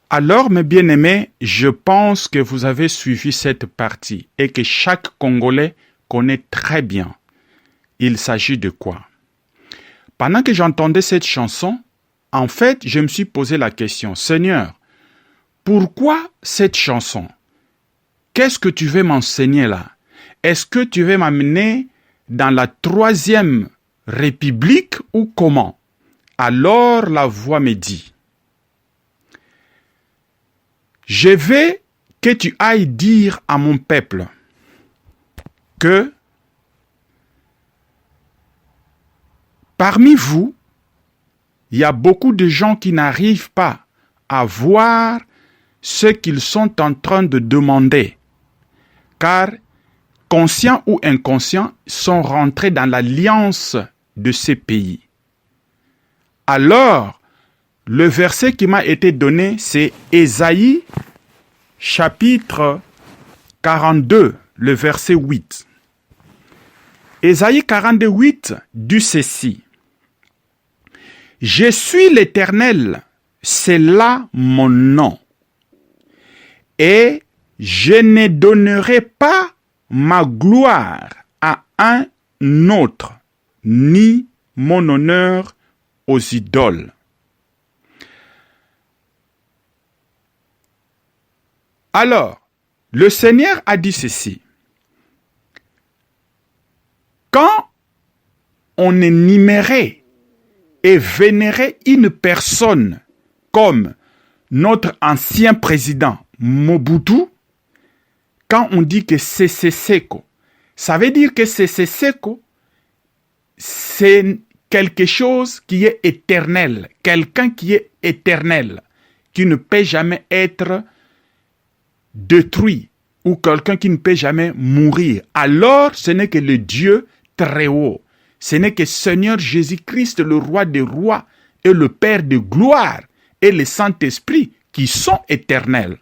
Alors, mes bien-aimés, je pense que vous avez suivi cette partie et que chaque Congolais connaît très bien. Il s'agit de quoi? Pendant que j'entendais cette chanson, en fait, je me suis posé la question, Seigneur, pourquoi cette chanson? Qu'est-ce que tu veux m'enseigner là? Est-ce que tu veux m'amener dans la troisième république ou comment? Alors la voix me dit, je veux que tu ailles dire à mon peuple que parmi vous, il y a beaucoup de gens qui n'arrivent pas à voir ce qu'ils sont en train de demander, car conscients ou inconscients sont rentrés dans l'alliance de ces pays. Alors, le verset qui m'a été donné, c'est Ésaïe, chapitre 42, le verset 8. Ésaïe 42, 8 dit ceci. « Je suis l'Éternel, c'est là mon nom. Et je ne donnerai pas ma gloire à un autre, ni mon honneur aux idoles. » Alors, le Seigneur a dit ceci. Quand on énumérait et vénérait une personne comme notre ancien président Mobutu, quand on dit que Sese Seko, ça veut dire que Sese Seko, c'est quelque chose qui est éternel, quelqu'un qui est éternel, qui ne peut jamais être détruit, ou quelqu'un qui ne peut jamais mourir. Alors, ce n'est que le Dieu très haut. Ce n'est que Seigneur Jésus-Christ, le roi des rois, et le Père de gloire, et le Saint-Esprit, qui sont éternels.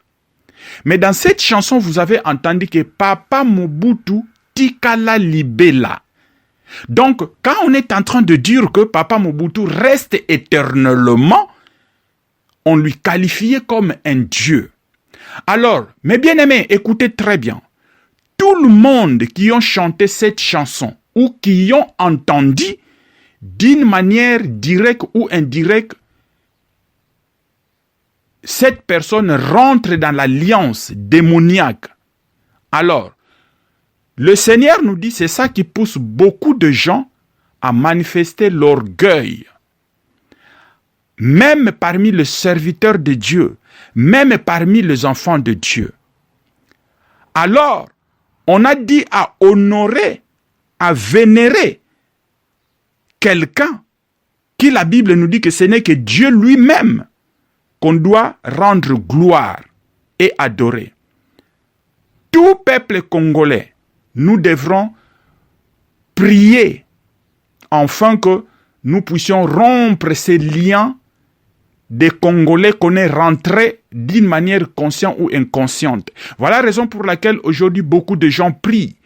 Mais dans cette chanson, vous avez entendu que Papa Mobutu Tikala Libela. Donc, quand on est en train de dire que Papa Mobutu reste éternellement, on lui qualifiait comme un Dieu. Alors, mes bien-aimés, écoutez très bien. Tout le monde qui ont chanté cette chanson ou qui ont entendu d'une manière directe ou indirecte, cette personne rentre dans l'alliance démoniaque. Alors, le Seigneur nous dit, c'est ça qui pousse beaucoup de gens à manifester l'orgueil. Même parmi les serviteurs de Dieu, même parmi les enfants de Dieu. Alors, on a dit à honorer, à vénérer quelqu'un qui la Bible nous dit que ce n'est que Dieu lui-même qu'on doit rendre gloire et adorer. Tout peuple congolais, nous devrons prier afin que nous puissions rompre ces liens des Congolais qu'on est rentrés d'une manière consciente ou inconsciente. Voilà la raison pour laquelle aujourd'hui beaucoup de gens prient.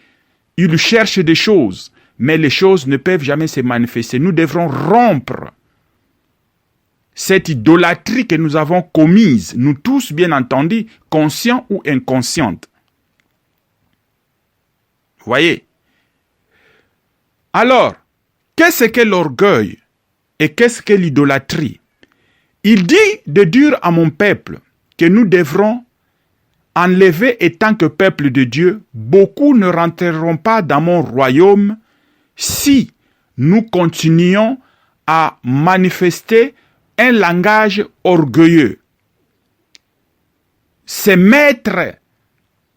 Ils cherchent des choses, mais les choses ne peuvent jamais se manifester. Nous devrons rompre cette idolâtrie que nous avons commise, nous tous bien entendu, conscients ou inconscientes. Voyez? Alors, qu'est-ce que l'orgueil et qu'est-ce que l'idolâtrie? Il dit de dire à mon peuple que nous devrons enlever et tant que peuple de Dieu, beaucoup ne rentreront pas dans mon royaume si nous continuons à manifester un langage orgueilleux. C'est mettre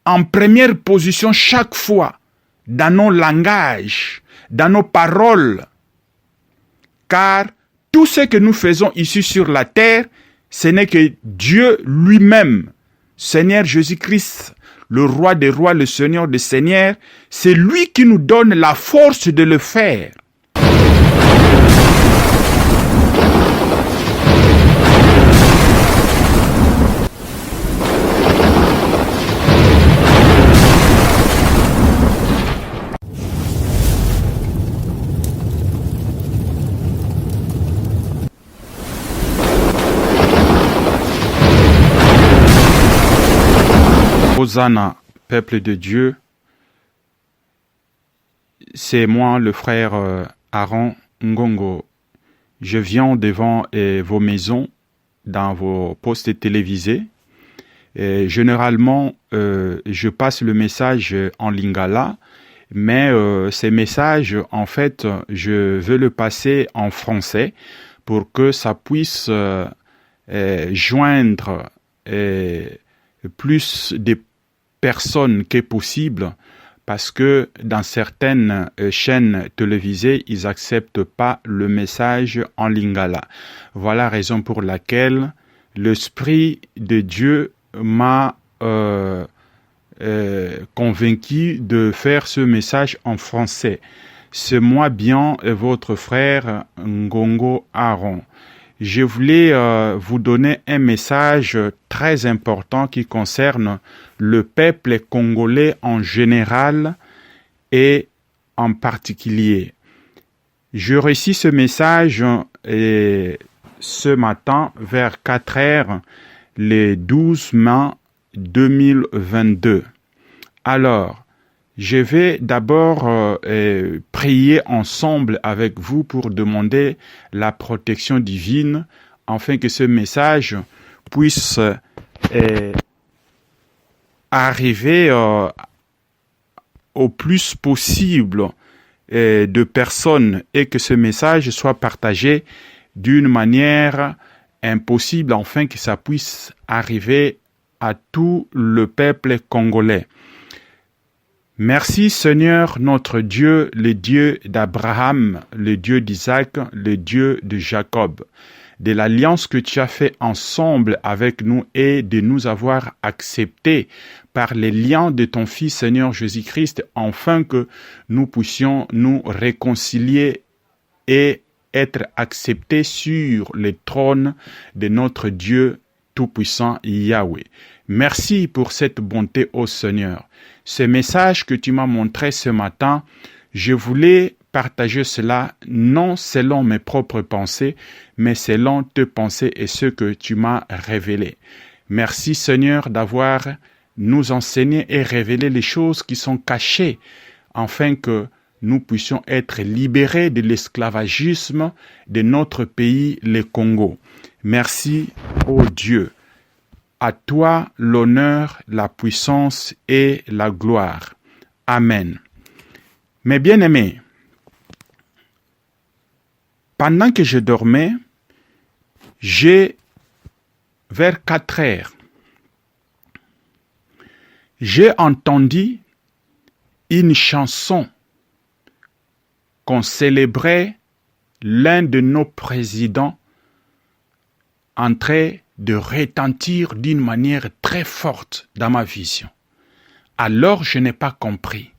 en première position chaque fois dans nos langages, dans nos paroles, car tout ce que nous faisons ici sur la terre, ce n'est que Dieu lui-même, Seigneur Jésus-Christ, le roi des rois, le Seigneur des seigneurs, c'est lui qui nous donne la force de le faire. Hosanna, peuple de Dieu. C'est moi, le frère Aaron Ngongo. Je viens devant vos maisons, dans vos postes télévisés. Et généralement, je passe le message en lingala, mais ces messages, en fait, je veux le passer en français pour que ça puisse joindre plus de personnes que possible, parce que dans certaines chaînes télévisées, ils n'acceptent pas le message en lingala. Voilà la raison pour laquelle l'Esprit de Dieu m'a convaincu de faire ce message en français. C'est moi bien votre frère Ngongo Aaron. Je voulais vous donner un message très important qui concerne le peuple congolais en général et en particulier. Je reçus ce message ce matin vers 4 heures, le 12 mai 2022. Alors, je vais d'abord prier ensemble avec vous pour demander la protection divine afin que ce message puisse arriver au plus possible de personnes et que ce message soit partagé d'une manière impossible afin que ça puisse arriver à tout le peuple congolais. Merci Seigneur notre Dieu, le Dieu d'Abraham, le Dieu d'Isaac, le Dieu de Jacob, de l'alliance que tu as fait ensemble avec nous et de nous avoir acceptés par les liens de ton Fils Seigneur Jésus-Christ, afin que nous puissions nous réconcilier et être acceptés sur le trône de notre Dieu Tout-Puissant Yahweh. Merci pour cette bonté, ô Seigneur. Ce message que tu m'as montré ce matin, je voulais partager cela non selon mes propres pensées, mais selon tes pensées et ce que tu m'as révélé. Merci Seigneur d'avoir nous enseigné et révélé les choses qui sont cachées, afin que nous puissions être libérés de l'esclavagisme de notre pays, le Congo. Merci, ô Dieu. À toi l'honneur, la puissance et la gloire. Amen. Mes bien-aimés, pendant que je dormais, vers 4 heures, j'ai entendu une chanson qu'on célébrait l'un de nos présidents en train de retentir d'une manière très forte dans ma vision. Alors je n'ai pas compris.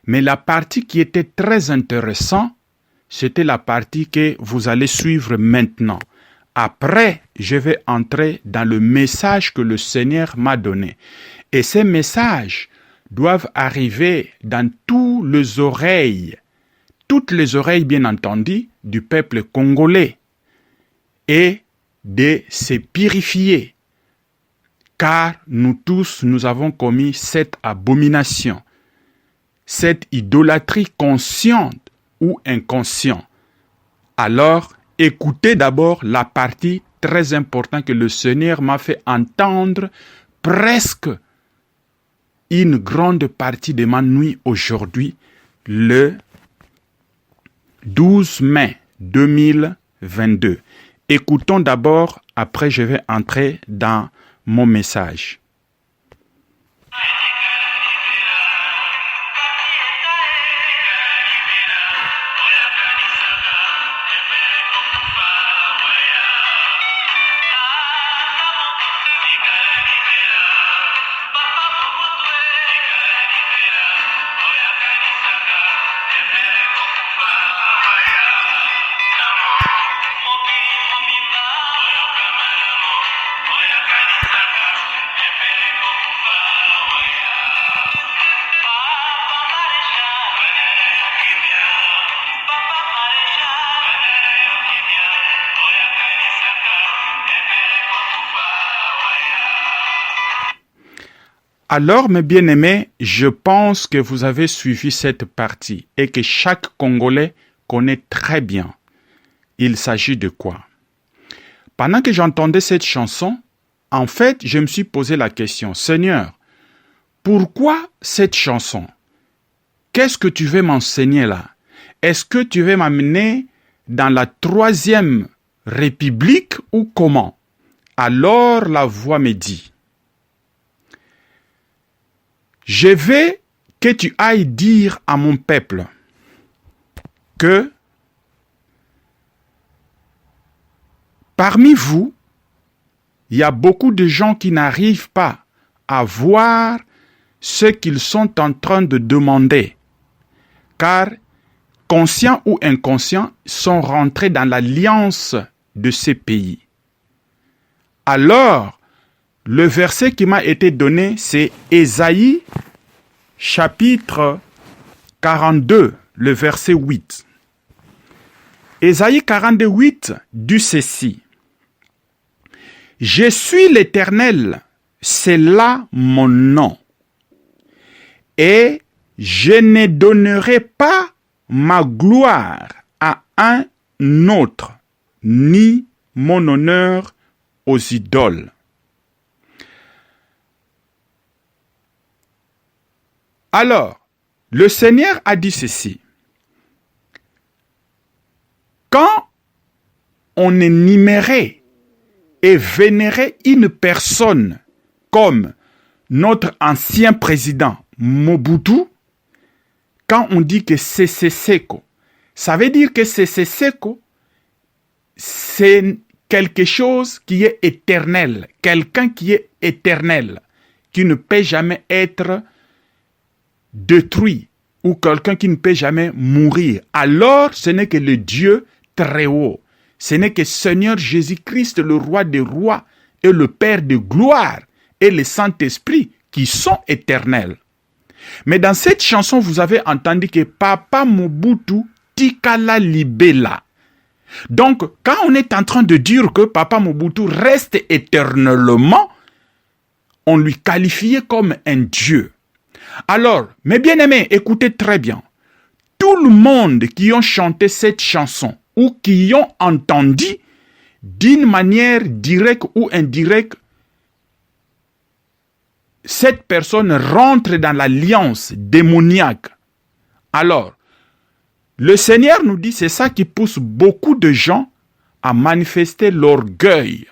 Mais la partie qui était très intéressante, c'était la partie que vous allez suivre maintenant. Après, je vais entrer dans le message que le Seigneur m'a donné. Et ces messages doivent arriver dans toutes les oreilles bien entendu, du peuple congolais, et de se purifier, car nous tous, nous avons commis cette abomination, cette idolâtrie consciente ou inconsciente. Alors, écoutez d'abord la partie très importante que le Seigneur m'a fait entendre presque une grande partie de ma nuit aujourd'hui, le 12 mai 2022. Écoutons d'abord, après je vais entrer dans mon message. Alors, mes bien-aimés, je pense que vous avez suivi cette partie et que chaque Congolais connaît très bien. Il s'agit de quoi? Pendant que j'entendais cette chanson, en fait, je me suis posé la question, Seigneur, pourquoi cette chanson? Qu'est-ce que tu veux m'enseigner là? Est-ce que tu veux m'amener dans la troisième république ou comment? Alors la voix me dit, je veux que tu ailles dire à mon peuple que parmi vous, il y a beaucoup de gens qui n'arrivent pas à voir ce qu'ils sont en train de demander, car conscients ou inconscients sont rentrés dans l'alliance de ces pays. Alors, le verset qui m'a été donné, c'est Ésaïe, chapitre 42, le verset 8. Ésaïe 42, 8 dit ceci. « Je suis l'Éternel, c'est là mon nom. Et je ne donnerai pas ma gloire à un autre, ni mon honneur aux idoles. » Alors, le Seigneur a dit ceci. Quand on énumérait et vénérait une personne comme notre ancien président Mobutu, quand on dit que Sese Seko, ça veut dire que Sese Seko, c'est quelque chose qui est éternel, quelqu'un qui est éternel, qui ne peut jamais être détruit, ou quelqu'un qui ne peut jamais mourir. Alors, ce n'est que le Dieu très haut. Ce n'est que Seigneur Jésus-Christ, le roi des rois, et le Père de gloire, et le Saint-Esprit, qui sont éternels. Mais dans cette chanson, vous avez entendu que Papa Mobutu Tikala Libela. Donc, quand on est en train de dire que Papa Mobutu reste éternellement, on lui qualifiait comme un Dieu. Alors, mes bien-aimés, écoutez très bien. Tout le monde qui ont chanté cette chanson ou qui ont entendu d'une manière directe ou indirecte, cette personne rentre dans l'alliance démoniaque. Alors, le Seigneur nous dit, c'est ça qui pousse beaucoup de gens à manifester l'orgueil.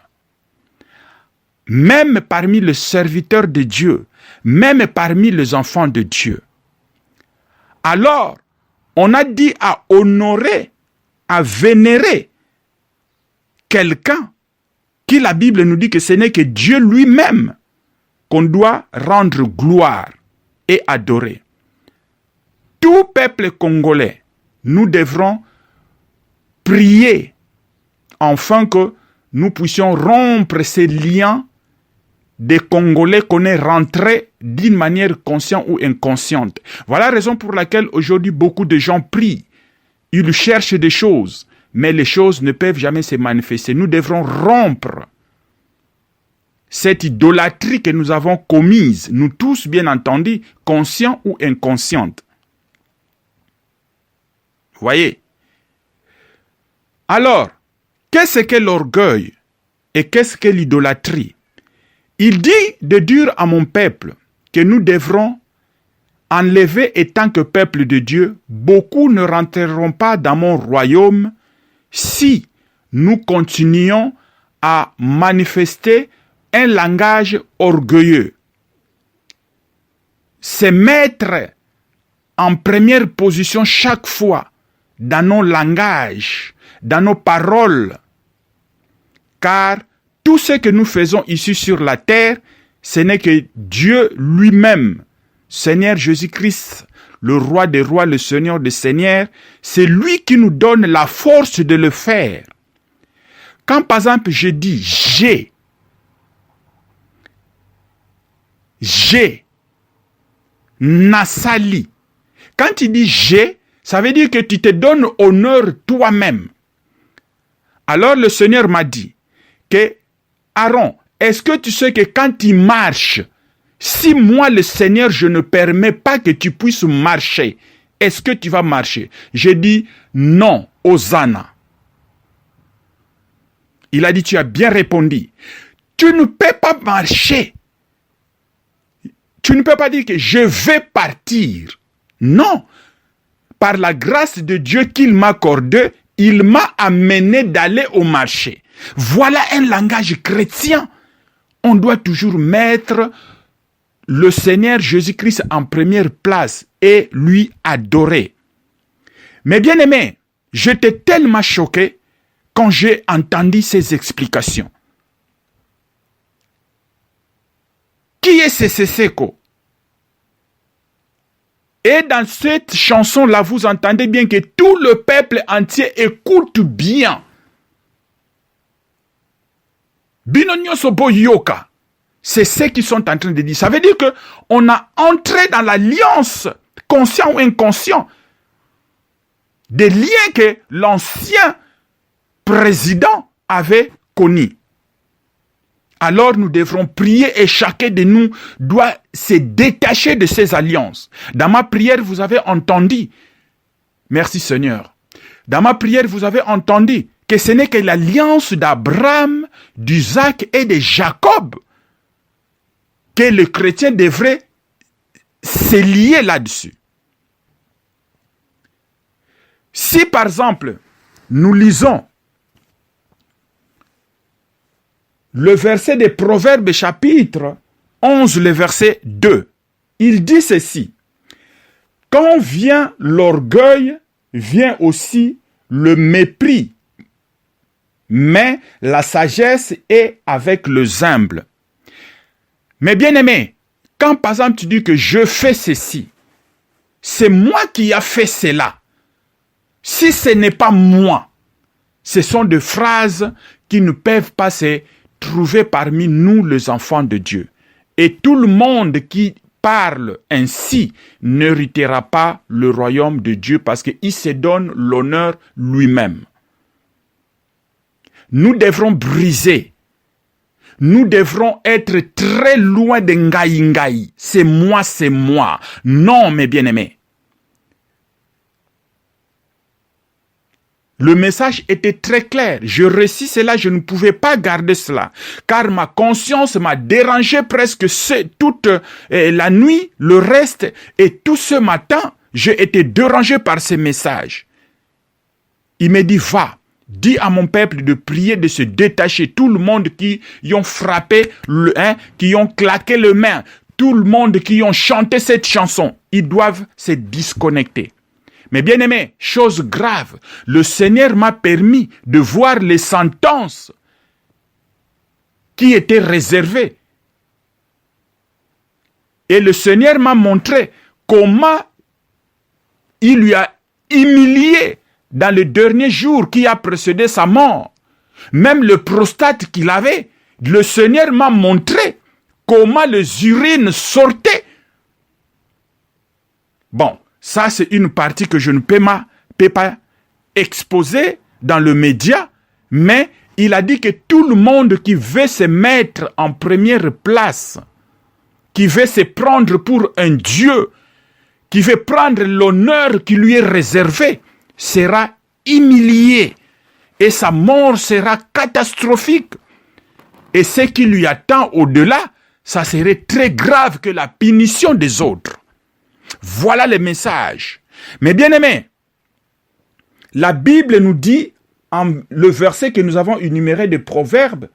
Même parmi les serviteurs de Dieu, même parmi les enfants de Dieu. Alors, on a dit à honorer, à vénérer quelqu'un qui la Bible nous dit que ce n'est que Dieu lui-même qu'on doit rendre gloire et adorer. Tout peuple congolais, nous devrons prier afin que nous puissions rompre ces liens des Congolais qu'on est rentrés d'une manière consciente ou inconsciente. Voilà la raison pour laquelle aujourd'hui beaucoup de gens prient. Ils cherchent des choses, mais les choses ne peuvent jamais se manifester. Nous devrons rompre cette idolâtrie que nous avons commise, nous tous bien entendu, conscients ou inconscientes. Voyez? Alors, qu'est-ce que l'orgueil et qu'est-ce que l'idolâtrie? Il dit de dire à mon peuple que nous devrons enlever et tant que peuple de Dieu, beaucoup ne rentreront pas dans mon royaume si nous continuons à manifester un langage orgueilleux. C'est mettre en première position chaque fois dans nos langages, dans nos paroles, car tout ce que nous faisons ici sur la terre, ce n'est que Dieu lui-même, Seigneur Jésus-Christ, le roi des rois, le Seigneur des seigneurs, c'est lui qui nous donne la force de le faire. Quand par exemple je dis j'ai, Nasali, quand tu dis j'ai, ça veut dire que tu te donnes honneur toi-même. Alors le Seigneur m'a dit que Aaron, est-ce que tu sais que quand tu marches, si moi, le Seigneur, je ne permets pas que tu puisses marcher, est-ce que tu vas marcher? J'ai dit, non, Hosanna. Il a dit, tu as bien répondu. Tu ne peux pas marcher. Tu ne peux pas dire que je vais partir. Non. Par la grâce de Dieu qu'il m'a accordée, il m'a amené d'aller au marché. Voilà un langage chrétien. On doit toujours mettre le Seigneur Jésus-Christ en première place et lui adorer. Mais bien aimé, j'étais tellement choqué quand j'ai entendu ces explications. Qui est Seseko? Et dans cette chanson-là, vous entendez bien que tout le peuple entier écoute bien. Binonyo Sobo Yoka. C'est ce qu'ils sont en train de dire. Ça veut dire qu'on a entré dans l'alliance, conscient ou inconscient, des liens que l'ancien président avait connus. Alors nous devrons prier et chacun de nous doit se détacher de ces alliances. Dans ma prière, vous avez entendu, merci Seigneur, dans ma prière, vous avez entendu que ce n'est que l'alliance d'Abraham, d'Isaac et de Jacob que le chrétien devrait se lier là-dessus. Si par exemple, nous lisons le verset des Proverbes chapitre 11, le verset 2, il dit ceci. Quand vient l'orgueil, vient aussi le mépris, mais la sagesse est avec le humble. Mais bien aimé, quand par exemple tu dis que je fais ceci, c'est moi qui a fait cela. Si ce n'est pas moi, ce sont des phrases qui ne peuvent pas se trouver parmi nous les enfants de Dieu. Et tout le monde qui parle ainsi n'héritera pas le royaume de Dieu parce qu'il se donne l'honneur lui-même. Nous devrons briser. Nous devrons être très loin de Ngaï. C'est moi, c'est moi. Non, mes bien-aimés. Le message était très clair. Je récite cela, je ne pouvais pas garder cela. Car ma conscience m'a dérangé presque toute la nuit, le reste. Et tout ce matin, j'ai été dérangé par ces messages. Il me dit, va, dis à mon peuple de prier, de se détacher. Tout le monde qui y ont frappé, qui ont claqué les mains, tout le monde qui ont chanté cette chanson, ils doivent se disconnecter. Mais bien aimé, chose grave, le Seigneur m'a permis de voir les sentences qui étaient réservées. Et le Seigneur m'a montré comment il lui a humilié dans le dernier jour qui a précédé sa mort. Même le prostate qu'il avait, le Seigneur m'a montré comment les urines sortaient. Bon. Ça, c'est une partie que je ne peux pas exposer dans le média, mais il a dit que tout le monde qui veut se mettre en première place, qui veut se prendre pour un Dieu, qui veut prendre l'honneur qui lui est réservé, sera humilié et sa mort sera catastrophique. Et ce qui lui attend au-delà, ça serait très grave que la punition des autres. Voilà le message. Mais bien aimé, la Bible nous dit, en le verset que nous avons énuméré des Proverbes,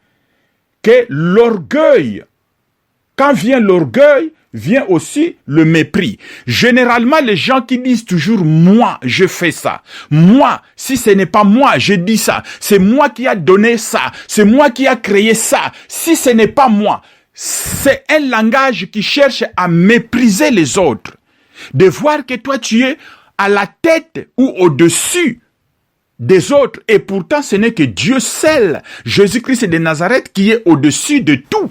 que l'orgueil, quand vient l'orgueil, vient aussi le mépris. Généralement, les gens qui disent toujours « moi, je fais ça »,« moi, si ce n'est pas moi, je dis ça »,« c'est moi qui a donné ça »,« c'est moi qui a créé ça », si ce n'est pas moi, c'est un langage qui cherche à mépriser les autres. De voir que toi tu es à la tête ou au-dessus des autres et pourtant ce n'est que Dieu seul, Jésus-Christ de Nazareth qui est au-dessus de tout.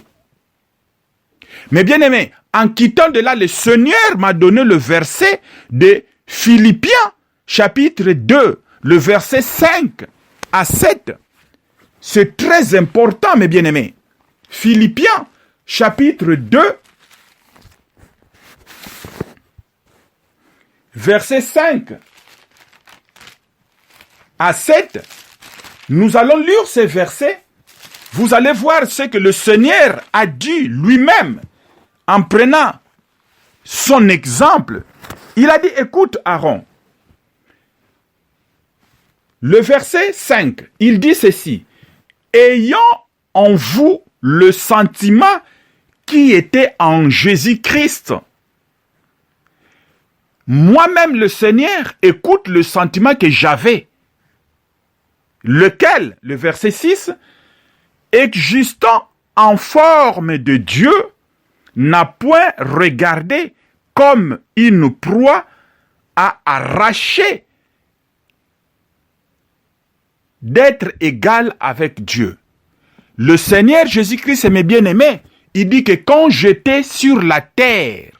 Mais bien aimé, en quittant de là, le Seigneur m'a donné le verset de Philippiens chapitre 2, le verset 5 à 7. C'est très important mes bien aimés. Philippiens chapitre 2, versets 5 à 7, nous allons lire ces versets. Vous allez voir ce que le Seigneur a dit lui-même en prenant son exemple. Il a dit, écoute Aaron. Le verset 5, il dit ceci. Ayant en vous le sentiment qui était en Jésus-Christ. Moi-même, le Seigneur, écoute le sentiment que j'avais. Lequel, le verset 6, existant en forme de Dieu, n'a point regardé comme une proie à arracher d'être égal avec Dieu. Le Seigneur Jésus-Christ, mes bien-aimés, il dit que quand j'étais sur la terre,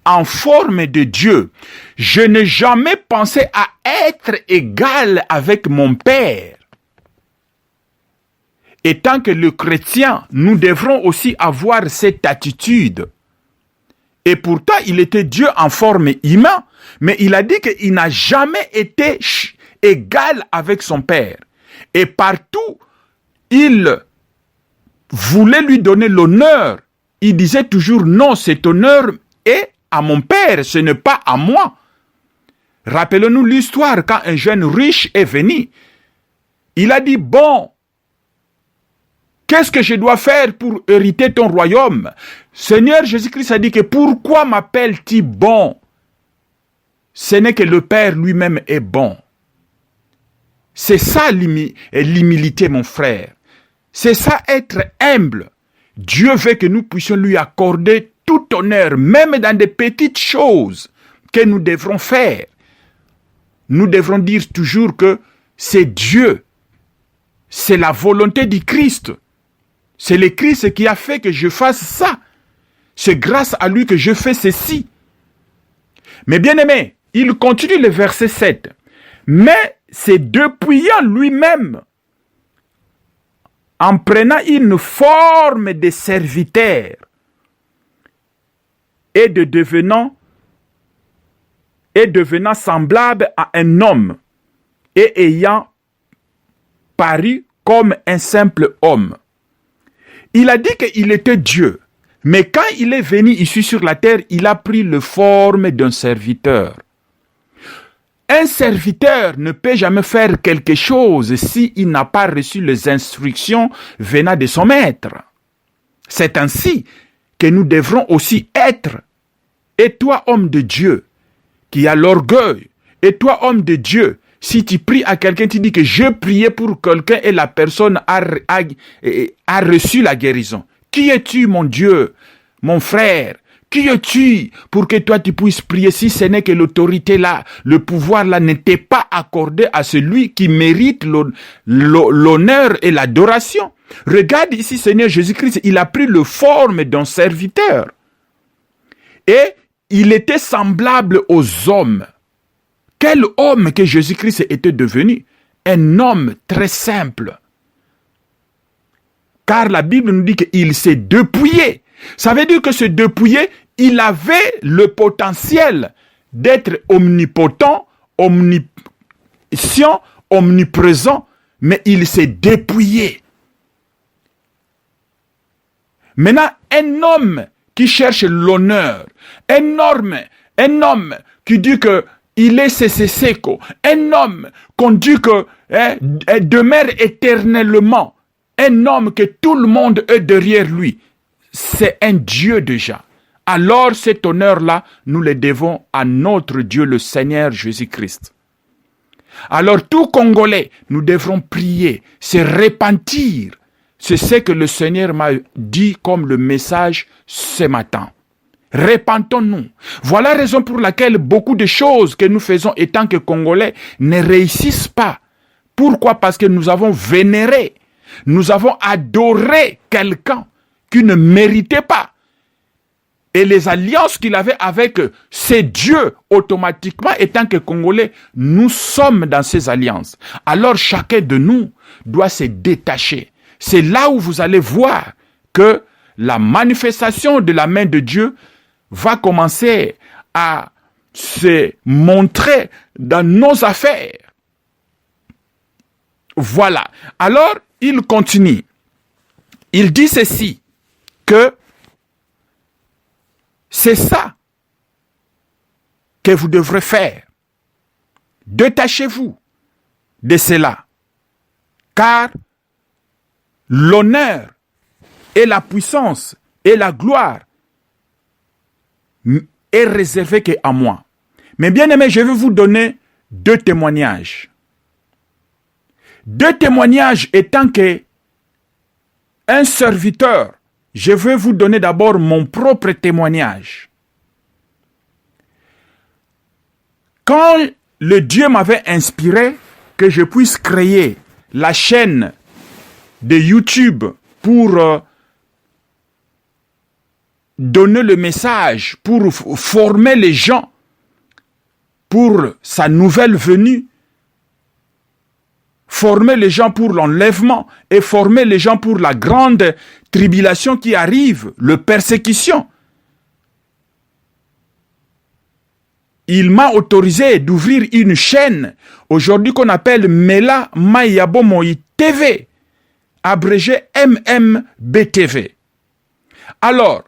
en forme de Dieu, je n'ai jamais pensé à être égal avec mon Père. Et tant que le chrétien, nous devrons aussi avoir cette attitude. Et pourtant, il était Dieu en forme humaine, mais il a dit qu'il n'a jamais été égal avec son Père. Et partout, il voulait lui donner l'honneur. Il disait toujours, non, cet honneur est à mon Père, ce n'est pas à moi. Rappelons-nous l'histoire quand un jeune riche est venu. Il a dit, bon, qu'est-ce que je dois faire pour hériter ton royaume? Seigneur Jésus-Christ a dit que pourquoi m'appelles-tu bon? Ce n'est que le Père lui-même est bon. C'est ça l'humilité, mon frère. C'est ça être humble. Dieu veut que nous puissions lui accorder tout honneur, même dans des petites choses que nous devrons faire. Nous devrons dire toujours que c'est Dieu. C'est la volonté du Christ. C'est le Christ qui a fait que je fasse ça. C'est grâce à lui que je fais ceci. Mais bien aimé, il continue le verset 7. Mais c'est dépouillant lui-même, en prenant une forme de serviteur et devenant semblable à un homme et ayant paru comme un simple homme. Il a dit qu'il était Dieu, mais quand il est venu ici sur la terre, il a pris la forme d'un serviteur. Un serviteur ne peut jamais faire quelque chose s'il n'a pas reçu les instructions venant de son maître. C'est ainsi que nous devrons aussi être. Et toi, homme de Dieu, qui a l'orgueil, et toi, homme de Dieu, si tu pries à quelqu'un, tu dis que je priais pour quelqu'un et la personne a reçu la guérison. Qui es-tu, mon Dieu, mon frère? Qui es-tu pour que toi tu puisses prier si ce n'est que l'autorité là, le pouvoir là n'était pas accordé à celui qui mérite l'honneur et l'adoration? Regarde ici, Seigneur Jésus-Christ, il a pris la forme d'un serviteur. Et il était semblable aux hommes. Quel homme que Jésus-Christ était devenu? Un homme très simple. Car la Bible nous dit qu'il s'est dépouillé. Ça veut dire que ce dépouillé, il avait le potentiel d'être omnipotent, omniscient, omniprésent, mais il s'est dépouillé. Maintenant, un homme qui cherche l'honneur, un homme qui dit que il est seco, un homme qu'on dit que demeure éternellement, un homme que tout le monde est derrière lui, c'est un Dieu déjà. Alors cet honneur-là, nous le devons à notre Dieu, le Seigneur Jésus-Christ. Alors tout Congolais, nous devrons prier, se repentir. C'est ce que le Seigneur m'a dit comme le message ce matin. Repentons-nous. Voilà la raison pour laquelle beaucoup de choses que nous faisons étant que Congolais ne réussissent pas. Pourquoi? Parce que nous avons vénéré, nous avons adoré quelqu'un qui ne méritait pas. Et les alliances qu'il avait avec ces dieux, automatiquement, étant que Congolais, nous sommes dans ces alliances. Alors chacun de nous doit se détacher. C'est là où vous allez voir que la manifestation de la main de Dieu va commencer à se montrer dans nos affaires. Voilà. Alors, il continue. Il dit ceci, que c'est ça que vous devrez faire. Détachez-vous de cela, car l'honneur et la puissance et la gloire est réservé qu'à moi. Mais bien aimé, je vais vous donner 2 témoignages. 2 témoignages étant que un serviteur, je vais vous donner d'abord mon propre témoignage. Quand le Dieu m'avait inspiré que je puisse créer la chaîne de YouTube pour donner le message, pour former les gens pour sa nouvelle venue, former les gens pour l'enlèvement et former les gens pour la grande tribulation qui arrive, la persécution. Il m'a autorisé d'ouvrir une chaîne aujourd'hui qu'on appelle Mela Mayabo Moi TV, abrégé MMBTV. Alors,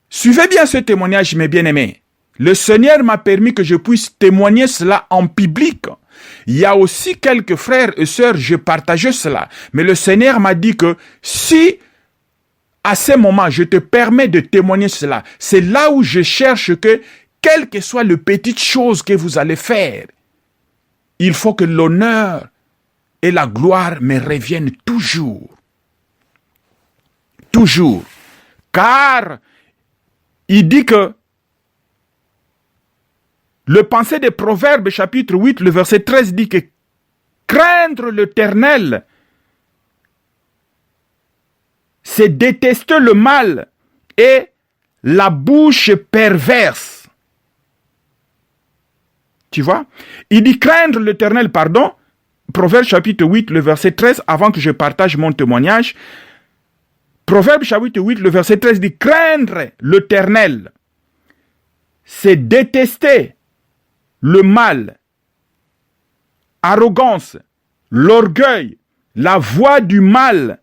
suivez bien ce témoignage, mes bien-aimés. Le Seigneur m'a permis que je puisse témoigner cela en public. Il y a aussi quelques frères et sœurs, je partageais cela. Mais le Seigneur m'a dit que si à ce moment je te permets de témoigner cela, c'est là où je cherche que, quelle que soit la petite chose que vous allez faire, il faut que l'honneur et la gloire me reviennent toujours. Toujours. Car il dit que le pensée des Proverbes, chapitre 8, le verset 13 dit que craindre l'Éternel, c'est détester le mal et la bouche perverse. Tu vois? Il dit craindre l'Éternel, pardon, Proverbes chapitre 8, le verset 13, avant que je partage mon témoignage. Proverbes chapitre 8, le verset 13 dit craindre l'Éternel, c'est détester le mal, arrogance, l'orgueil, la voix du mal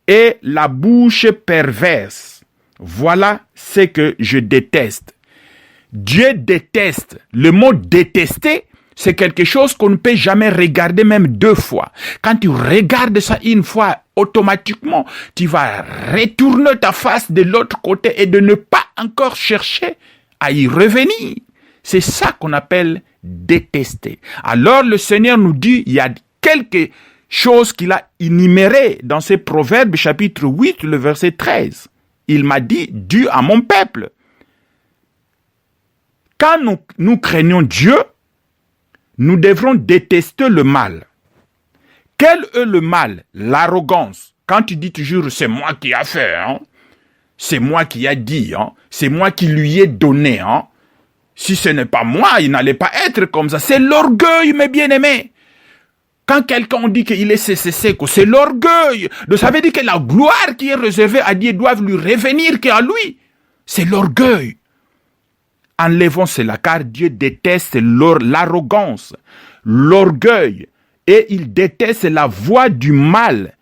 et la bouche perverse. Voilà ce que je déteste. Dieu déteste. Le mot détester, c'est quelque chose qu'on ne peut jamais regarder même 2 fois. Quand tu regardes ça une fois, automatiquement, tu vas retourner ta face de l'autre côté et de ne pas encore chercher à y revenir. C'est ça qu'on appelle détester. Alors le Seigneur nous dit, il y a quelque chose qu'il a énuméré dans ces Proverbes chapitre 8, le verset 13. Il m'a dit, Dieu à mon peuple. Quand nous craignons Dieu, nous devrons détester le mal. Quel est le mal? L'arrogance. Quand tu dis toujours, c'est moi qui a fait, hein? C'est moi qui a dit, hein? C'est moi qui lui ai donné, hein? Si ce n'est pas moi, il n'allait pas être comme ça. C'est l'orgueil, mes bien-aimés. Quand quelqu'un dit qu'il est c'est l'orgueil. Donc ça veut dire que la gloire qui est réservée à Dieu doit lui revenir qu'à lui. C'est l'orgueil. Enlevons cela, car Dieu déteste l'arrogance, l'orgueil, et il déteste la voix du mal.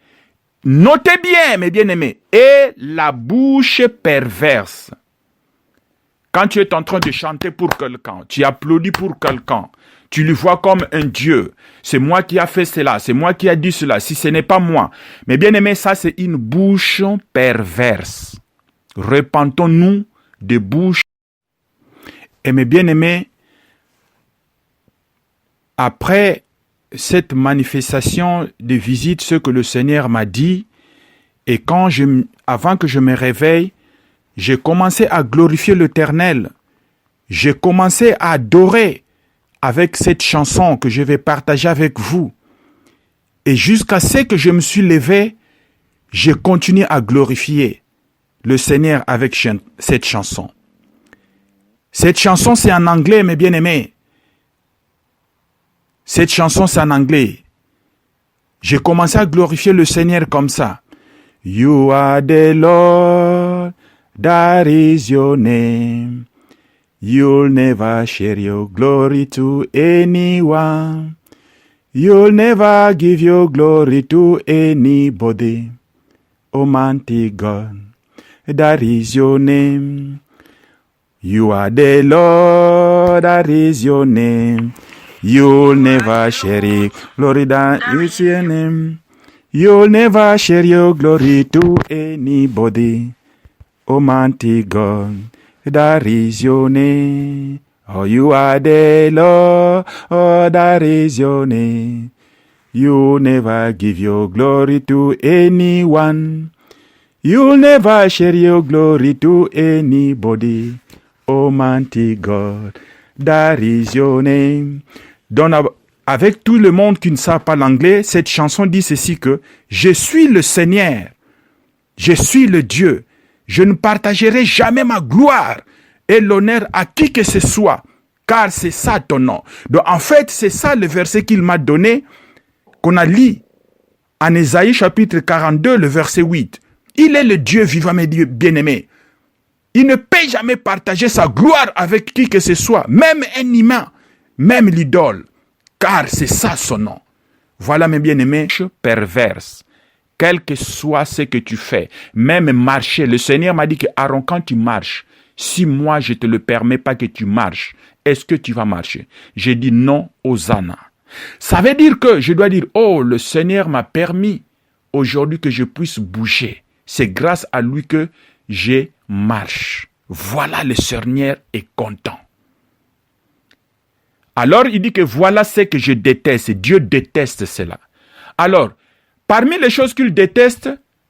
Notez bien, mes bien-aimés, et la bouche perverse. Quand tu es en train de chanter pour quelqu'un, tu applaudis pour quelqu'un, tu le vois comme un Dieu. C'est moi qui a fait cela, c'est moi qui a dit cela, si ce n'est pas moi. Mais bien aimé, ça c'est une bouche perverse. Repentons-nous de bouche. Et mes bien-aimés, après cette manifestation de visite, ce que le Seigneur m'a dit, et avant que je me réveille, j'ai commencé à glorifier l'Éternel. J'ai commencé à adorer avec cette chanson que je vais partager avec vous. Et jusqu'à ce que je me suis levé, j'ai continué à glorifier le Seigneur avec cette chanson. Cette chanson, c'est en anglais, mes bien-aimés. Cette chanson, c'est en anglais. J'ai commencé à glorifier le Seigneur comme ça. You are the Lord, that is your name. You'll never share your glory to anyone. You'll never give your glory to anybody. Almighty God, that is your name. You are the Lord, that is your name. You'll never share it, glory that is your name. You'll never share your glory to anybody. Almighty God, that is your name. Oh, you are the Lord, oh, that is your name. You'll never give your glory to anyone. You'll never share your glory to anybody. Almighty God, that is your name. Avec tout le monde qui ne sait pas l'anglais, cette chanson dit ceci que je suis le Seigneur, je suis le Dieu. Je ne partagerai jamais ma gloire et l'honneur à qui que ce soit, car c'est ça ton nom. Donc en fait, c'est ça le verset qu'il m'a donné, qu'on a lu en Ésaïe chapitre 42, le verset 8. Il est le Dieu vivant, mes bien-aimés. Il ne peut jamais partager sa gloire avec qui que ce soit, même un humain, même l'idole, car c'est ça son nom. Voilà, mes bien-aimés, perverse. Quel que soit ce que tu fais, même marcher. Le Seigneur m'a dit que Aaron, quand tu marches, si moi je ne te le permets pas que tu marches, est-ce que tu vas marcher? J'ai dit non, Hosanna. Ça veut dire que je dois dire, oh, le Seigneur m'a permis aujourd'hui que je puisse bouger. C'est grâce à lui que je marche. Voilà, le Seigneur est content. Alors, il dit que voilà ce que je déteste. Dieu déteste cela. Alors, parmi les choses qu'il déteste,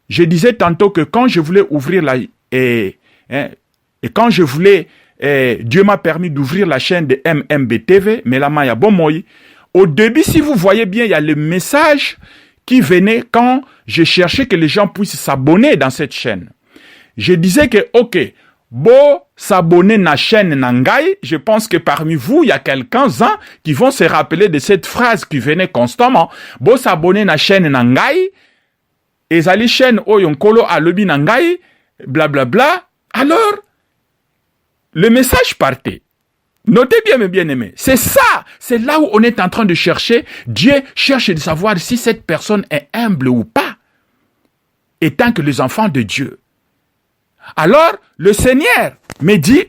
je disais tantôt que quand je voulais ouvrir Dieu m'a permis d'ouvrir la chaîne de MMBTV, mais là, il y a bon moi. Au début, si vous voyez bien, il y a le message qui venait quand je cherchais que les gens puissent s'abonner dans cette chaîne. Je disais que, ok, beau s'abonner na chaîne Nangai, je pense que parmi vous, il y a quelques-uns qui vont se rappeler de cette phrase qui venait constamment. Beau s'abonner na chaîne Nangai, ezali chaîne oyonkolo alobi Nangai, blablabla. Alors, le message partait. Notez bien, mes bien-aimés. C'est ça. C'est là où on est en train de chercher. Dieu cherche de savoir si cette personne est humble ou pas. Étant que les enfants de Dieu. Alors, le Seigneur me dit,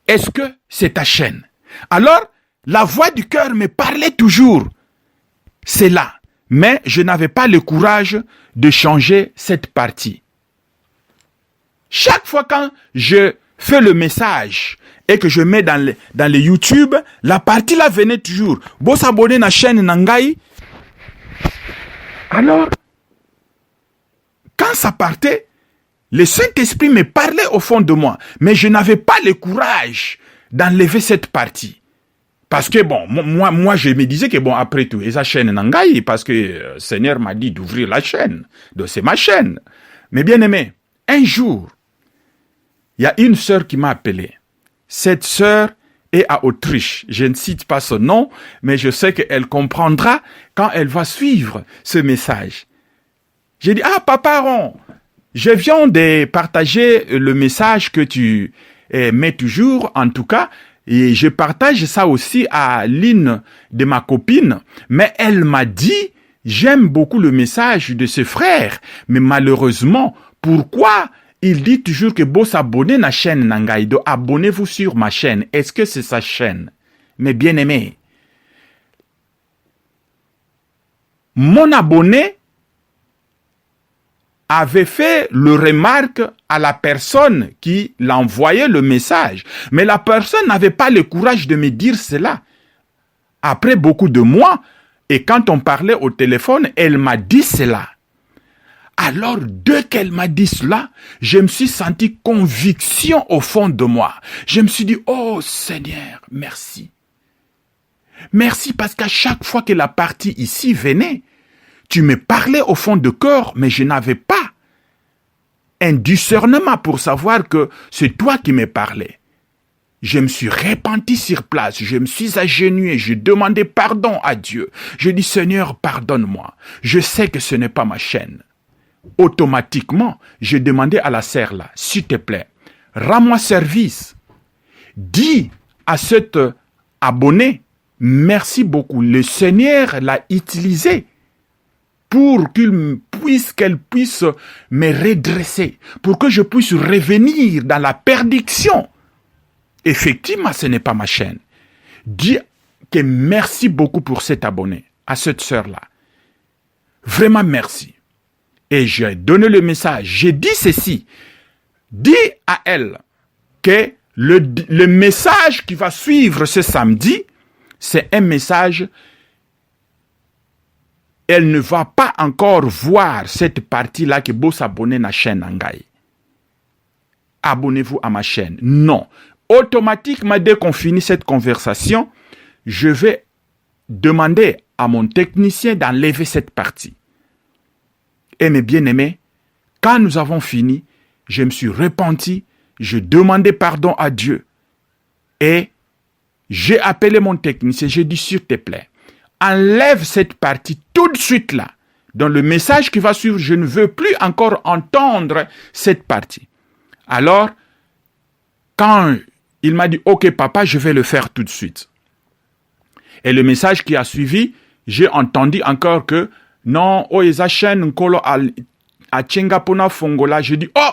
est-ce que c'est ta chaîne? Alors, la voix du cœur me parlait toujours. C'est là. Mais je n'avais pas le courage de changer cette partie. Chaque fois quand je fais le message et que je mets dans les YouTube, la partie là venait toujours. Bon s'abonner à la chaîne Nangai. Alors, quand ça partait, le Saint-Esprit me parlait au fond de moi. Mais je n'avais pas le courage d'enlever cette partie. Parce que bon, moi je me disais que bon, après tout, et sa chaîne Nangai, parce que le Seigneur m'a dit d'ouvrir la chaîne. Donc c'est ma chaîne. Mais bien aimé, un jour, il y a une sœur qui m'a appelé. Cette sœur est à Autriche. Je ne cite pas son nom, mais je sais qu'elle comprendra quand elle va suivre ce message. J'ai dit, ah, Papa Aaron, je viens de partager le message que tu mets toujours, en tout cas, et je partage ça aussi à l'une de ma copine, mais elle m'a dit, j'aime beaucoup le message de ce frère, mais malheureusement, pourquoi il dit toujours que beau s'abonner à la chaîne Nangai, donc abonnez-vous sur ma chaîne. Est-ce que c'est sa chaîne? Mais bien aimé, mon abonné avait fait le remarque à la personne qui l'a envoyé le message. Mais la personne n'avait pas le courage de me dire cela. Après beaucoup de mois, et quand on parlait au téléphone, elle m'a dit cela. Alors, dès qu'elle m'a dit cela, je me suis senti conviction au fond de moi. Je me suis dit, oh Seigneur, merci. Merci parce qu'à chaque fois que la partie ici venait, tu me parlais au fond de cœur, mais je n'avais pas un discernement pour savoir que c'est toi qui me parlais. Je me suis repenti sur place, je me suis agenouillé, j'ai demandé pardon à Dieu. Je dis, Seigneur, pardonne-moi. Je sais que ce n'est pas ma chaîne. Automatiquement, j'ai demandé à la sœur là, s'il te plaît, rends-moi service. dis à cet abonné, merci beaucoup. Le Seigneur l'a utilisé pour qu'elle puisse me redresser, pour que je puisse revenir dans la perdition. Effectivement, ce n'est pas ma chaîne. Dis que merci beaucoup pour cet abonné, à cette sœur-là. Vraiment merci. Et j'ai donné le message. J'ai dit ceci. Dis à elle que le message qui va suivre ce samedi, c'est un message. Elle ne va pas encore voir cette partie-là que vous s'abonner à la chaîne Angaï. Abonnez-vous à ma chaîne. Non. Automatiquement, dès qu'on finit cette conversation, je vais demander à mon technicien d'enlever cette partie. Et mes bien-aimés, quand nous avons fini, je me suis repenti, je demandais pardon à Dieu et j'ai appelé mon technicien, j'ai dit s'il te plaît, enlève cette partie tout de suite là. Dans le message qui va suivre, je ne veux plus encore entendre cette partie. Alors, quand il m'a dit, ok papa, je vais le faire tout de suite. Et le message qui a suivi, j'ai entendu encore que non, oh, eza chaîne nkolo a Tchengapona Fongola. Je dis, oh,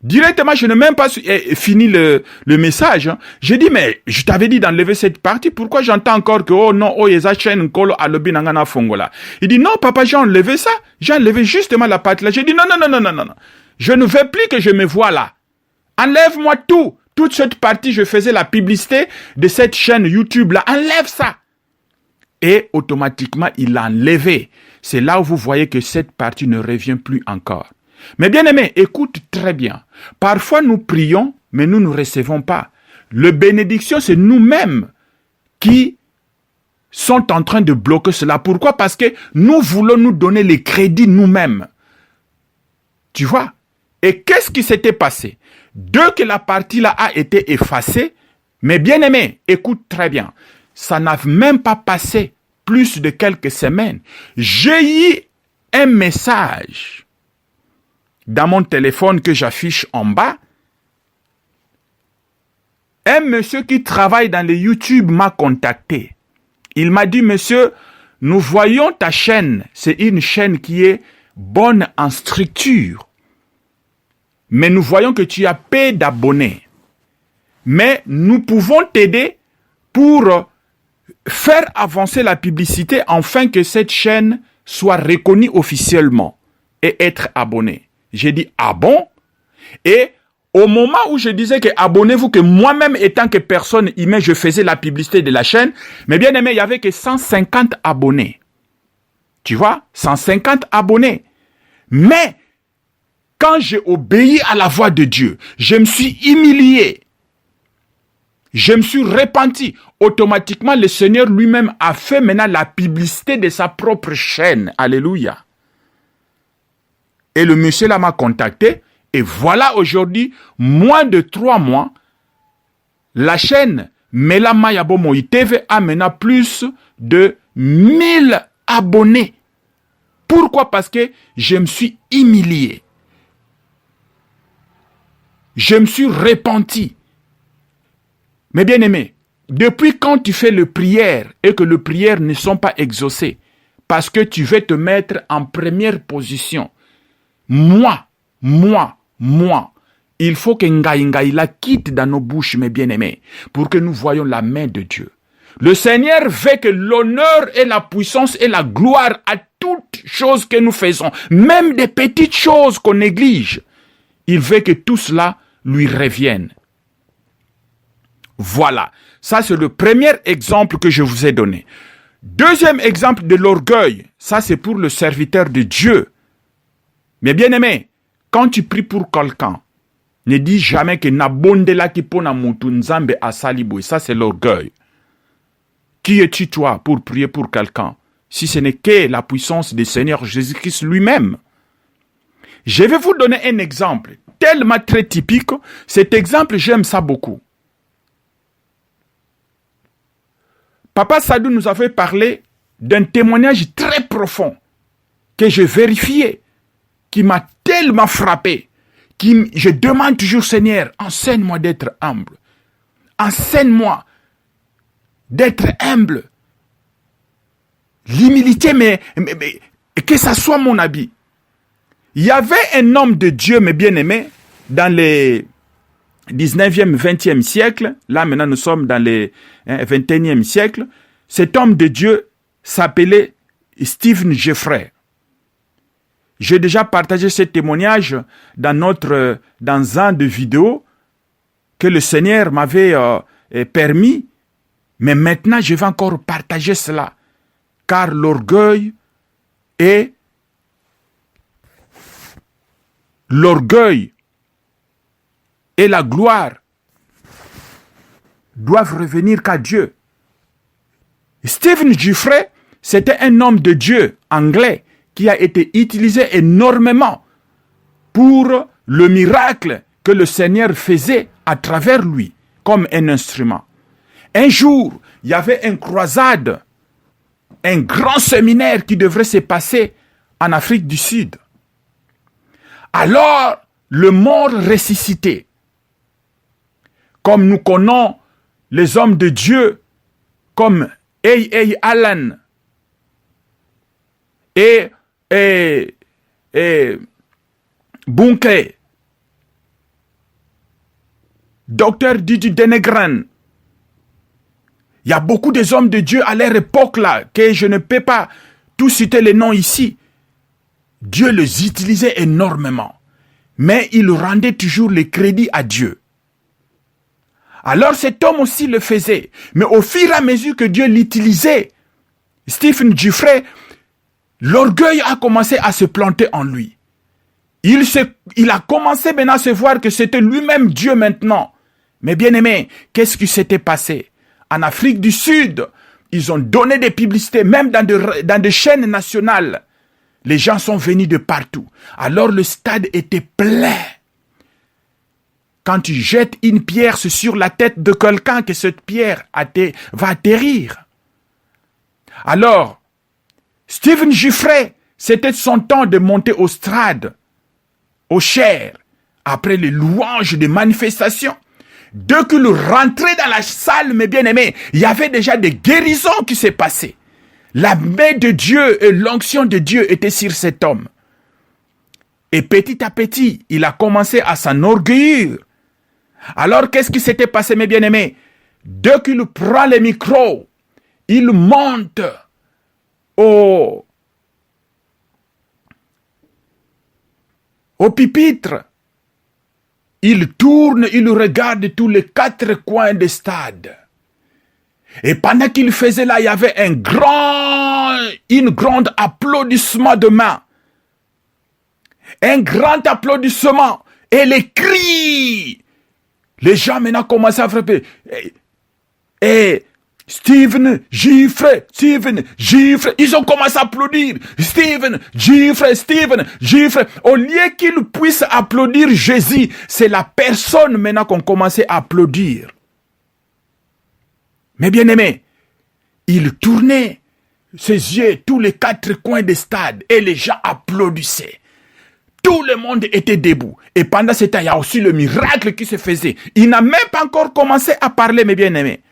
directement, je n'ai même pas fini le message. Hein. J'ai dit, mais je t'avais dit d'enlever cette partie. Pourquoi j'entends encore que, oh non, oh, eza chaîne nkolo a lobi nangana Fongola. Il dit, non, papa, j'ai enlevé ça. J'ai enlevé justement la partie là. J'ai dit, non. Je ne veux plus que je me vois là. Enlève-moi tout. Toute cette partie, je faisais la publicité de cette chaîne YouTube là. Enlève ça. Et automatiquement, il l'a enlevé. C'est là où vous voyez que cette partie ne revient plus encore. Mais bien aimé, écoute très bien. Parfois, nous prions, mais nous ne recevons pas. Le bénédiction, c'est nous-mêmes qui sont en train de bloquer cela. Pourquoi? Parce que nous voulons nous donner les crédits nous-mêmes. Tu vois? Et qu'est-ce qui s'était passé? Dès que la partie là a été effacée, mais bien aimé, écoute très bien. Ça n'a même pas passé plus de quelques semaines. J'ai eu un message dans mon téléphone que j'affiche en bas. Un monsieur qui travaille dans le YouTube m'a contacté. Il m'a dit, monsieur, nous voyons ta chaîne. C'est une chaîne qui est bonne en structure. Mais nous voyons que tu as peu d'abonnés. Mais nous pouvons t'aider pour faire avancer la publicité afin que cette chaîne soit reconnue officiellement et être abonnée. J'ai dit, ah bon? Et au moment où je disais que abonnez-vous, que moi-même étant que personne humaine, je faisais la publicité de la chaîne, mais bien aimé, il n'y avait que 150 abonnés. Tu vois? 150 abonnés. Mais, quand j'ai obéi à la voix de Dieu, je me suis humilié. Je me suis repenti. Automatiquement, le Seigneur lui-même a fait maintenant la publicité de sa propre chaîne. Alléluia. Et le monsieur là m'a contacté. Et voilà aujourd'hui, moins de 3 mois, la chaîne Mela Mayabo Moi TV a maintenant plus de 1000 abonnés. Pourquoi? Parce que je me suis humilié. Je me suis repenti. Mais bien aimé, depuis quand tu fais le prière et que les prières ne sont pas exaucées, parce que tu veux te mettre en première position, moi, il faut que Ngaï la quitte dans nos bouches, mes bien-aimés, pour que nous voyions la main de Dieu. Le Seigneur veut que l'honneur et la puissance et la gloire à toutes choses que nous faisons, même des petites choses qu'on néglige, il veut que tout cela lui revienne. Voilà, ça c'est le premier exemple que je vous ai donné. Deuxième exemple de l'orgueil, ça c'est pour le serviteur de Dieu. Mais bien aimé, quand tu pries pour quelqu'un, ne dis jamais que Nabondela ki pona mutu nzambe asalibo. Ça c'est l'orgueil. Qui es-tu toi pour prier pour quelqu'un, si ce n'est que la puissance du Seigneur Jésus-Christ lui-même? Je vais vous donner un exemple tellement très typique. Cet exemple, j'aime ça beaucoup. Papa Sadou nous avait parlé d'un témoignage très profond que j'ai vérifié, qui m'a tellement frappé, je demande toujours, Seigneur, enseigne-moi d'être humble. enseigne-moi d'être humble. L'humilité, mais que ça soit mon habit. Il y avait un homme de Dieu, mes bien-aimés, dans les 19e, 20e siècle. Là, maintenant, nous sommes dans les 21e siècle. Cet homme de Dieu s'appelait Stephen Jeffrey. J'ai déjà partagé ce témoignage dans un de vidéos que le Seigneur m'avait permis. Mais maintenant, je vais encore partager cela. Car l'orgueil et la gloire doivent revenir qu'à Dieu. Stephen Jeffrey, c'était un homme de Dieu anglais qui a été utilisé énormément pour le miracle que le Seigneur faisait à travers lui comme un instrument. Un jour, il y avait une croisade, un grand séminaire qui devrait se passer en Afrique du Sud. Alors, le mort ressuscité, comme nous connaissons les hommes de Dieu, comme A.A. Allen et Bunke, Dr. Didi Denegren. Il y a beaucoup des hommes de Dieu à leur époque là, que je ne peux pas tous citer les noms ici. Dieu les utilisait énormément, mais il rendait toujours le crédit à Dieu. Alors cet homme aussi le faisait, mais au fur et à mesure que Dieu l'utilisait, Stephen Jeffrey, l'orgueil a commencé à se planter en lui. Il a commencé maintenant à se voir que c'était lui-même Dieu maintenant. Mais bien aimé, qu'est-ce qui s'était passé? En Afrique du Sud, ils ont donné des publicités, même dans des chaînes nationales. Les gens sont venus de partout. Alors le stade était plein. Quand tu jettes une pierre sur la tête de quelqu'un, que cette pierre va atterrir. Alors, Stephen Jeffrey, c'était son temps de monter au strade, au chair, après les louanges des manifestations. Dès qu'il rentrait dans la salle, mes bien-aimés, il y avait déjà des guérisons qui s'est passées. La main de Dieu et l'onction de Dieu étaient sur cet homme. Et petit à petit, il a commencé à s'enorgueillir. Alors, qu'est-ce qui s'était passé, mes bien-aimés? Dès qu'il prend le micro, il monte au pupitre. Il tourne, il regarde tous les quatre coins du stade. Et pendant qu'il faisait là, il y avait une grande applaudissement de main. Un grand applaudissement. Et les cris. Les gens maintenant commençaient à frapper. Et Stephen Jeffrey, Stephen Jeffrey. Ils ont commencé à applaudir. Stephen Jeffrey, Stephen Jeffrey. Au lieu qu'ils puissent applaudir Jésus, c'est la personne maintenant qu'on commençait à applaudir. Mais bien aimé, il tournait ses yeux tous les quatre coins des stades et les gens applaudissaient. Tout le monde était debout. Et pendant ce temps, il y a aussi le miracle qui se faisait. Il n'a même pas encore commencé à parler, mes bien-aimés.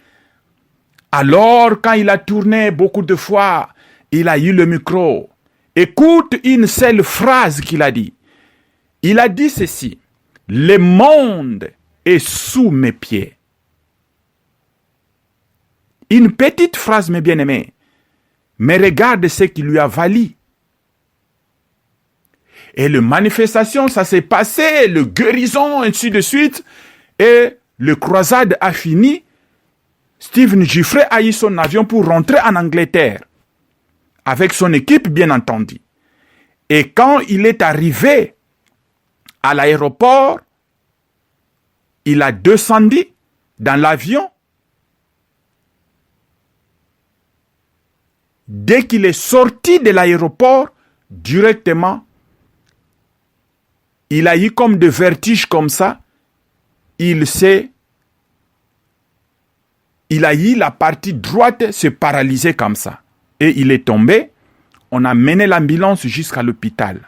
Alors, quand il a tourné beaucoup de fois, il a eu le micro. Écoute une seule phrase qu'il a dit. Il a dit ceci. Le monde est sous mes pieds. Une petite phrase, mes bien-aimés. Mais regarde ce qui lui a valu. Et la manifestation, ça s'est passé, le guérison, ainsi de suite. Et le croisade a fini. Stephen Jeffrey a eu son avion pour rentrer en Angleterre. Avec son équipe, bien entendu. Et quand il est arrivé à l'aéroport, il a descendu dans l'avion. Dès qu'il est sorti de l'aéroport, directement, il a eu comme des vertiges comme ça. Il a eu la partie droite se paralyser comme ça. Et il est tombé. On a mené l'ambulance jusqu'à l'hôpital.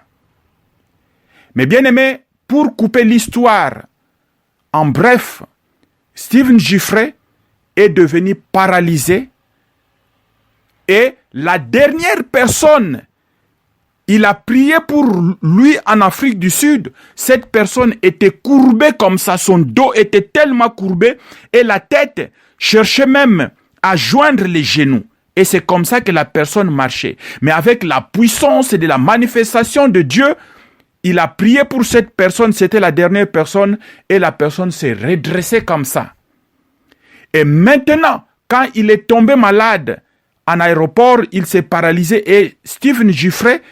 Mais bien aimé, pour couper l'histoire, en bref, Stephen Giffray est devenu paralysé et la dernière personne, il a prié pour lui en Afrique du Sud. Cette personne était courbée comme ça, son dos était tellement courbé et la tête cherchait même à joindre les genoux. Et c'est comme ça que la personne marchait. Mais avec la puissance de la manifestation de Dieu, il a prié pour cette personne, c'était la dernière personne, et la personne s'est redressée comme ça. Et maintenant, quand il est tombé malade en aéroport, il s'est paralysé et Stephen Giffray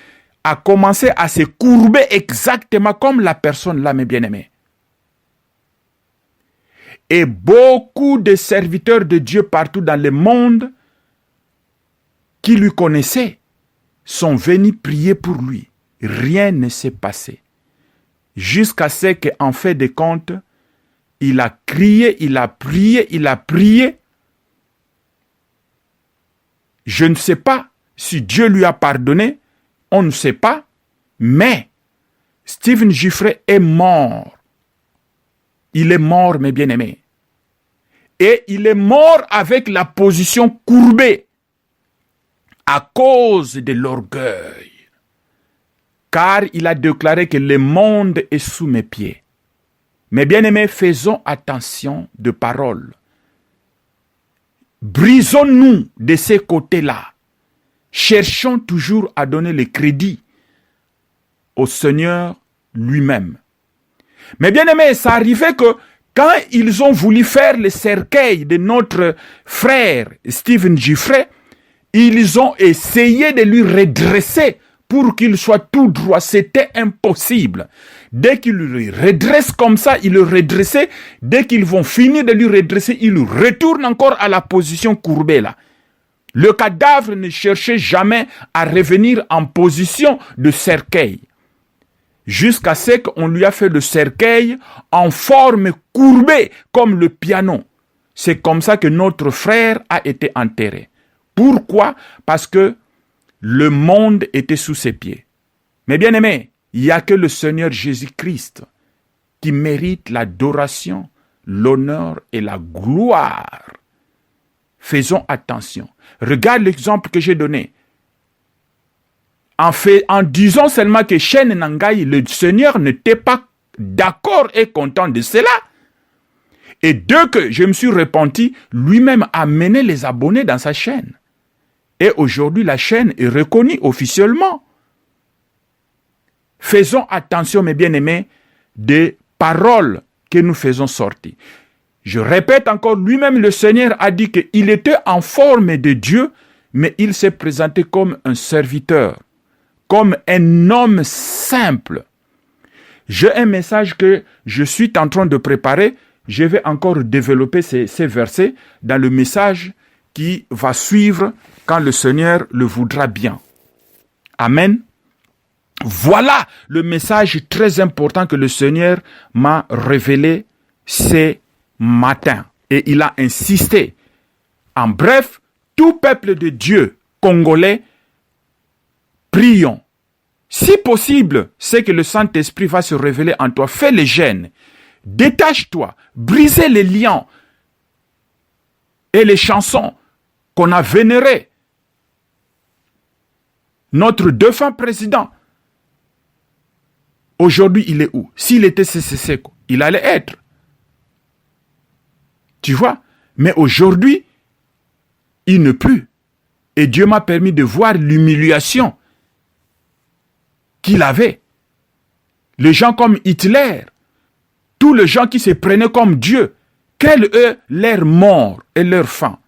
a commencé à se courber exactement comme la personne là, mes bien-aimés. Et beaucoup de serviteurs de Dieu partout dans le monde qui lui connaissaient sont venus prier pour lui. Rien ne s'est passé. Jusqu'à ce qu'en fait de compte, il a crié, il a prié, il a prié. Je ne sais pas si Dieu lui a pardonné, on ne sait pas, mais Stephen Giffray est mort. Il est mort, mes bien-aimés. Et il est mort avec la position courbée à cause de l'orgueil. Car il a déclaré que le monde est sous mes pieds. Mes bien-aimés, faisons attention de paroles. Brisons-nous de ces côtés-là. Cherchons toujours à donner le crédit au Seigneur lui-même. Mais bien aimé, ça arrivait que quand ils ont voulu faire le cercueil de notre frère Stephen Giffray, ils ont essayé de lui redresser pour qu'il soit tout droit. C'était impossible. Dès qu'ils le redressent comme ça, ils le redressaient. Dès qu'ils vont finir de lui redresser, ils le retournent encore à la position courbée là. Le cadavre ne cherchait jamais à revenir en position de cercueil. Jusqu'à ce qu'on lui a fait le cercueil en forme courbée comme le piano. C'est comme ça que notre frère a été enterré. Pourquoi? Parce que le monde était sous ses pieds. Mais bien aimé, il n'y a que le Seigneur Jésus-Christ qui mérite l'adoration, l'honneur et la gloire. Faisons attention. Regarde l'exemple que j'ai donné. En disant seulement que Chen Nangai, le Seigneur n'était pas d'accord et content de cela. Et dès que je me suis repenti, lui-même a mené les abonnés dans sa chaîne. Et aujourd'hui, la chaîne est reconnue officiellement. Faisons attention, mes bien-aimés, des paroles que nous faisons sortir. Je répète encore, lui-même le Seigneur a dit qu'il était en forme de Dieu, mais il s'est présenté comme un serviteur, comme un homme simple. J'ai un message que je suis en train de préparer. Je vais encore développer ces versets dans le message qui va suivre quand le Seigneur le voudra bien. Amen. Voilà le message très important que le Seigneur m'a révélé ce matin. Et il a insisté. En bref, tout peuple de Dieu congolais, prions. Si possible, c'est que le Saint-Esprit va se révéler en toi. Fais les jeûnes. Détache-toi. Brisez les liens et les chansons qu'on a vénérées. Notre défunt président, aujourd'hui, il est où? S'il était CCC, il allait être. Tu vois? Mais aujourd'hui, il ne plus. Et Dieu m'a permis de voir l'humiliation qu'il avait. Les gens comme Hitler, tous les gens qui se prenaient comme Dieu, quelle est leur mort et leur fin?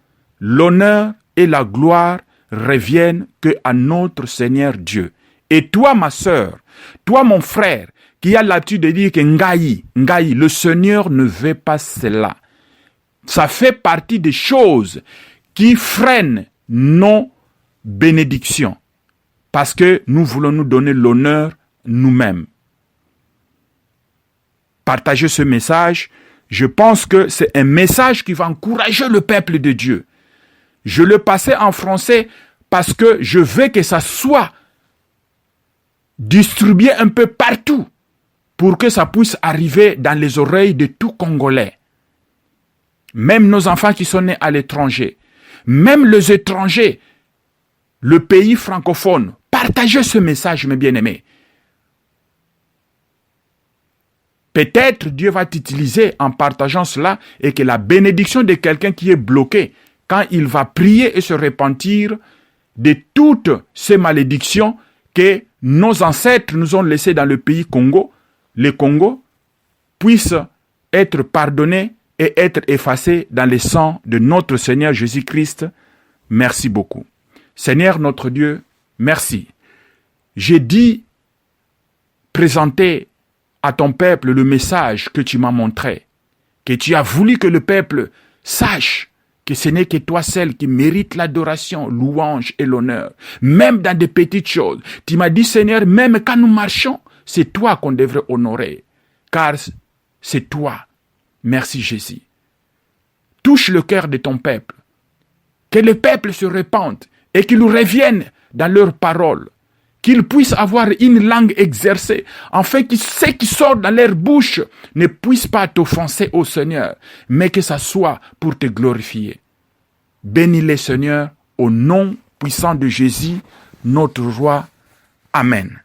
L'honneur et la gloire reviennent que à notre Seigneur Dieu. Et toi, ma sœur, toi, mon frère, qui a l'habitude de dire que Ngaï, le Seigneur ne veut pas cela. Ça fait partie des choses qui freinent nos bénédictions. Parce que nous voulons nous donner l'honneur nous-mêmes. Partagez ce message. Je pense que c'est un message qui va encourager le peuple de Dieu. Je le passais en français parce que je veux que ça soit distribué un peu partout pour que ça puisse arriver dans les oreilles de tout Congolais. même nos enfants qui sont nés à l'étranger, même les étrangers, le pays francophone, partagez ce message, mes bien-aimés. Peut-être Dieu va t'utiliser en partageant cela et que la bénédiction de quelqu'un qui est bloqué, quand il va prier et se repentir de toutes ces malédictions que nos ancêtres nous ont laissées dans le pays Congo, le Congo, puisse être pardonné et être effacé dans le sang de notre Seigneur Jésus-Christ. Merci beaucoup. Seigneur notre Dieu, merci. J'ai dit présenter à ton peuple le message que tu m'as montré, que tu as voulu que le peuple sache que ce n'est que toi seul qui mérite l'adoration, louange et l'honneur, même dans des petites choses. Tu m'as dit, Seigneur, même quand nous marchons, c'est toi qu'on devrait honorer, car c'est toi. Merci Jésus. Touche le cœur de ton peuple, que le peuple se repente et qu'il revienne dans leurs paroles, qu'ils puissent avoir une langue exercée, afin que ce qui sort dans leur bouche ne puisse pas t'offenser au Seigneur, mais que ça soit pour te glorifier. Bénis-les, Seigneur, au nom puissant de Jésus, notre roi. Amen.